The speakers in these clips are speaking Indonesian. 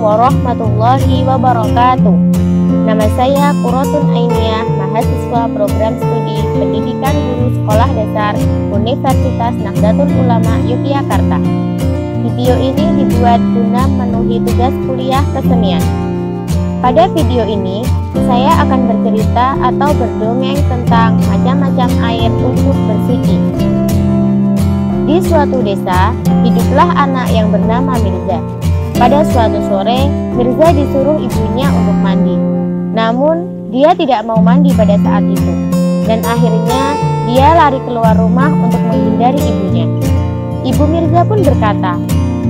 warahmatullahi wabarakatuh. Nama saya Qurratun Ainiyah, mahasiswa program studi Pendidikan Guru Sekolah Dasar Universitas Nahdlatul Ulama Yogyakarta. Video ini dibuat guna memenuhi tugas kuliah kesenian. Pada video ini, saya akan bercerita atau berdongeng tentang macam-macam air untuk bersuci. Di suatu desa, hiduplah anak yang bernama Mirza. Pada suatu sore, Mirza disuruh ibunya untuk mandi. Namun, dia tidak mau mandi pada saat itu. Dan akhirnya, dia lari keluar rumah untuk menghindari ibunya. Ibu Mirza pun berkata,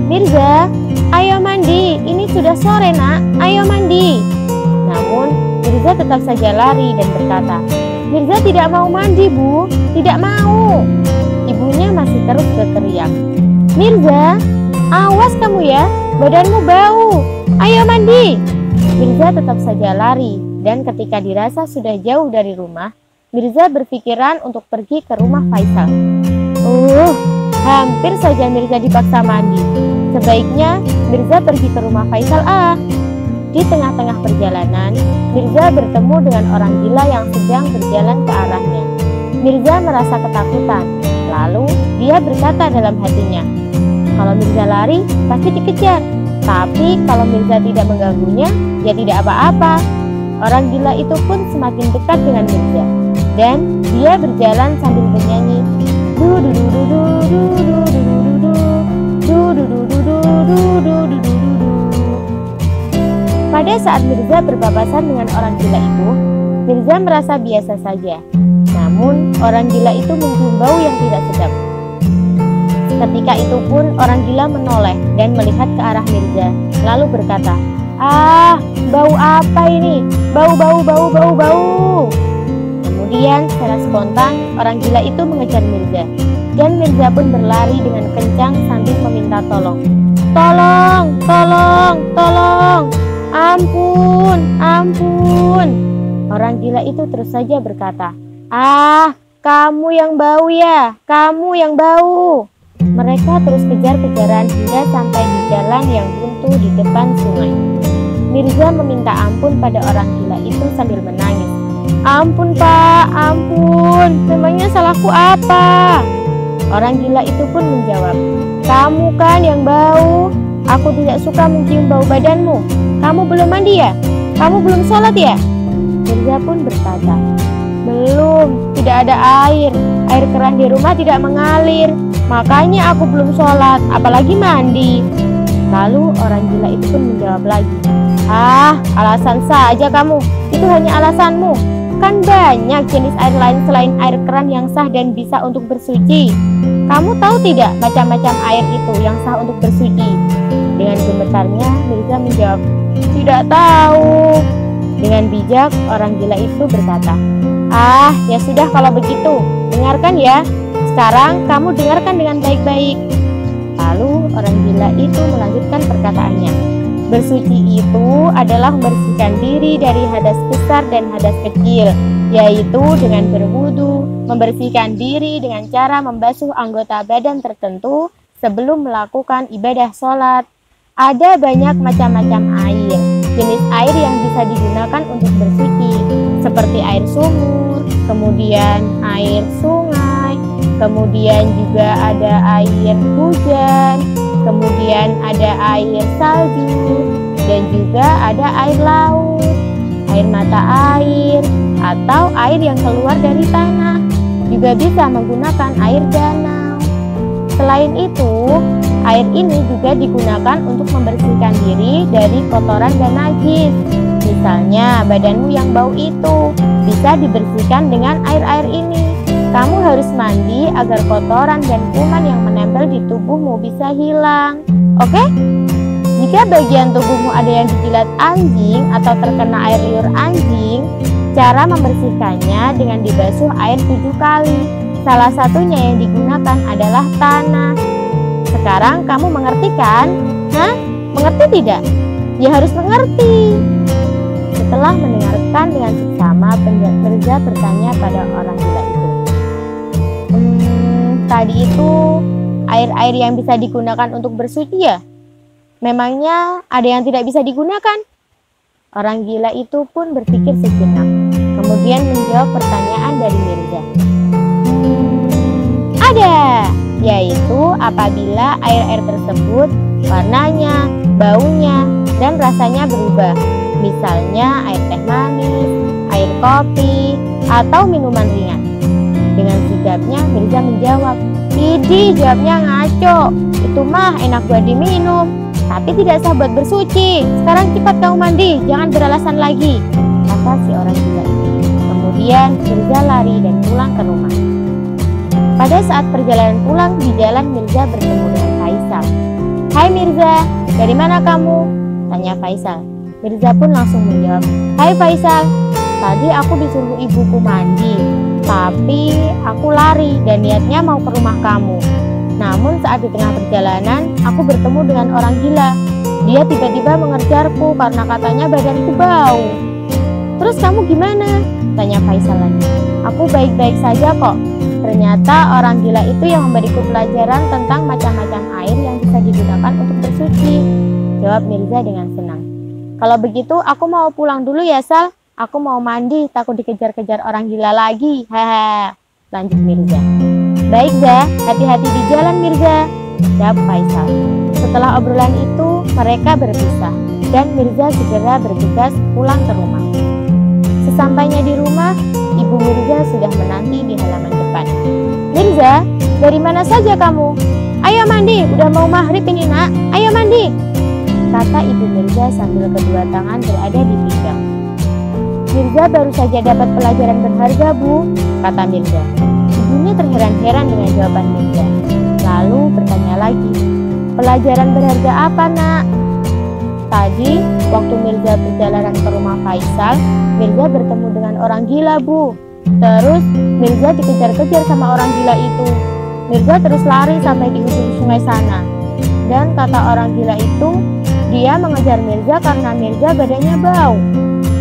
"Mirza, ayo mandi, ini sudah sore nak, ayo mandi." Namun, Mirza tetap saja lari dan berkata, "Mirza tidak mau mandi bu, tidak mau." Ibunya masih terus berteriak, "Mirza, awas kamu ya, badanmu bau, ayo mandi." Mirza tetap saja lari, dan ketika dirasa sudah jauh dari rumah, Mirza berpikiran untuk pergi ke rumah Faisal. Hampir saja Mirza dipaksa mandi. Sebaiknya Mirza pergi ke rumah Faisal. Di tengah-tengah perjalanan, Mirza bertemu dengan orang gila yang sedang berjalan ke arahnya. Mirza merasa ketakutan. Lalu dia berkata dalam hatinya, kalau Mirza lari pasti dikejar. Tapi kalau Mirza tidak mengganggunya, ya tidak apa-apa. Orang gila itu pun semakin dekat dengan Mirza, dan dia berjalan sambil bernyanyi. Pada saat Mirza berpapasan dengan orang gila itu, Mirza merasa biasa saja. Namun, orang gila itu mencium bau yang tidak sedap. Ketika itu pun orang gila menoleh dan melihat ke arah Mirza, lalu berkata, bau apa ini? Bau. Kemudian secara spontan orang gila itu mengejar Mirza, dan Mirza pun berlari dengan kencang sambil meminta tolong. Tolong, ampun. Orang gila itu terus saja berkata, kamu yang bau ya, kamu yang bau. Mereka terus kejar-kejaran hingga sampai di jalan yang buntu di depan sungai. Mirza meminta ampun pada orang gila itu sambil menangis. "Ampun pak, ampun, memangnya salahku apa?" Orang gila itu pun menjawab, "Kamu kan yang bau, aku tidak suka mencium bau badanmu. Kamu belum mandi ya? Kamu belum sholat ya?" Mirza pun berkata, "Belum, tidak ada air keran di rumah tidak mengalir, makanya aku belum sholat, apalagi mandi." Lalu orang gila itu pun menjawab lagi, alasan saja kamu, itu hanya alasanmu. Kan banyak jenis air lain selain air keran yang sah dan bisa untuk bersuci. Kamu tahu tidak macam-macam air itu yang sah untuk bersuci?" Dengan gemetarnya Mirza menjawab, "Tidak tahu." Dengan bijak orang gila itu berkata, "Ya sudah kalau begitu, dengarkan ya. Sekarang kamu dengarkan dengan baik-baik." Lalu orang gila itu melanjutkan perkataannya. Bersuci itu adalah membersihkan diri dari hadas besar dan hadas kecil, yaitu dengan berwudu, membersihkan diri dengan cara membasuh anggota badan tertentu sebelum melakukan ibadah sholat. Ada banyak macam-macam air. Jenis air yang bisa digunakan untuk bersuci, seperti air sumur, kemudian air sungai, kemudian juga ada air hujan, kemudian ada air salju, dan juga ada air laut, air mata air, atau air yang keluar dari tanah. Juga bisa menggunakan air danau. Selain itu, air ini juga digunakan untuk membersihkan diri dari kotoran dan najis. Misalnya, badanmu yang bau itu bisa dibersihkan dengan air-air ini. Kamu harus mandi agar kotoran dan kuman yang menempel di tubuhmu bisa hilang. Oke? Jika bagian tubuhmu ada yang dijilat anjing atau terkena air liur anjing, cara membersihkannya dengan dibasuh air 7 kali. Salah satunya yang digunakan adalah tanah. Sekarang kamu mengerti kan? Mengerti tidak? Ya harus mengerti. Setelah mendengarkan dengan seksama, Mirza bertanya pada orang gila itu, tadi itu air-air yang bisa digunakan untuk bersuci ya? Memangnya ada yang tidak bisa digunakan? Orang gila itu pun berpikir sejenak, kemudian menjawab pertanyaan dari Mirza. Ada, yaitu apabila air-air tersebut warnanya, baunya, dan rasanya berubah. Misalnya air teh manis, air kopi, atau minuman ringan. Dengan sigapnya Mirza menjawab, "Idih, jawabnya ngaco. Itu mah enak buat diminum, tapi tidak sah buat bersuci. Sekarang cepat kamu mandi, jangan beralasan lagi," kata si orang gila itu. Kemudian Mirza lari dan pulang ke rumah. Pada saat perjalanan pulang, di jalan Mirza bertemu dengan Faisal. "Hai Mirza, dari mana kamu?" tanya Faisal. Mirza pun langsung menjawab, "Hai Faisal, tadi aku disuruh ibuku mandi, tapi aku lari dan niatnya mau ke rumah kamu. Namun saat di tengah perjalanan, aku bertemu dengan orang gila. Dia tiba-tiba mengejarku karena katanya badanku bau." "Terus kamu gimana?" tanya Faisal lagi. "Aku baik-baik saja kok. Ternyata orang gila itu yang memberiku pelajaran tentang macam-macam air yang bisa digunakan untuk bersuci," jawab Mirza dengan senang. "Kalau begitu aku mau pulang dulu ya Sal. Aku mau mandi, takut dikejar-kejar orang gila lagi. Haha," lanjut Mirza. "Baik Zah, hati-hati di jalan Mirza," jawab Faisal. Setelah obrolan itu, mereka berpisah dan Mirza segera bergegas pulang ke rumah. Sesampainya di rumah, ibu Mirza sudah menanti di halaman depan. "Mirza, dari mana saja kamu? Ayo mandi, udah mau maghrib ini nak. Ayo mandi," kata ibu Mirza sambil kedua tangan berada di pinggang. "Mirza baru saja dapat pelajaran berharga, Bu," kata Mirza. Ibunya terheran-heran dengan jawaban Mirza. Lalu bertanya lagi, "Pelajaran berharga apa nak?" "Tadi, waktu Mirza perjalanan ke rumah Faisal, Mirza bertemu dengan orang gila, Bu. Terus Mirza dikejar-kejar sama orang gila itu. Mirza terus lari sampai di ujung sungai sana. Dan kata orang gila itu, dia mengejar Mirza karena Mirza badannya bau.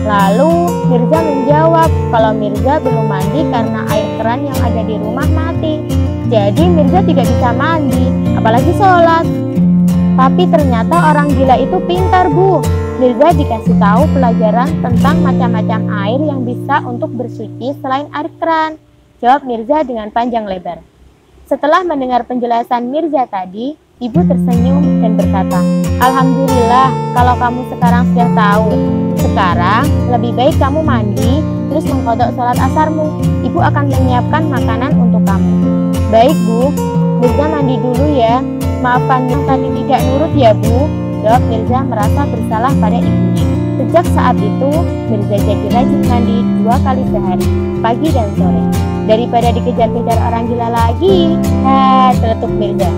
Lalu Mirza menjawab kalau Mirza belum mandi karena air keran yang ada di rumah mati. Jadi Mirza tidak bisa mandi, apalagi sholat. Tapi ternyata orang gila itu pintar, Bu. Mirza dikasih tahu pelajaran tentang macam-macam air yang bisa untuk bersuci selain air keran," jawab Mirza dengan panjang lebar. Setelah mendengar penjelasan Mirza tadi, ibu tersenyum dan berkata, "Alhamdulillah kalau kamu sekarang sudah tahu. Sekarang lebih baik kamu mandi, terus mengqadha sholat asarmu. Ibu akan menyiapkan makanan untuk kamu." "Baik Bu, Mirza mandi dulu ya. Maafkan yang tadi tidak nurut ya Bu," jawab Mirza merasa bersalah pada ibunya. Sejak saat itu, Mirza jadi rajin mandi 2 kali sehari, pagi dan sore. Daripada dikejar-kejar orang gila lagi, celetuk Mirza.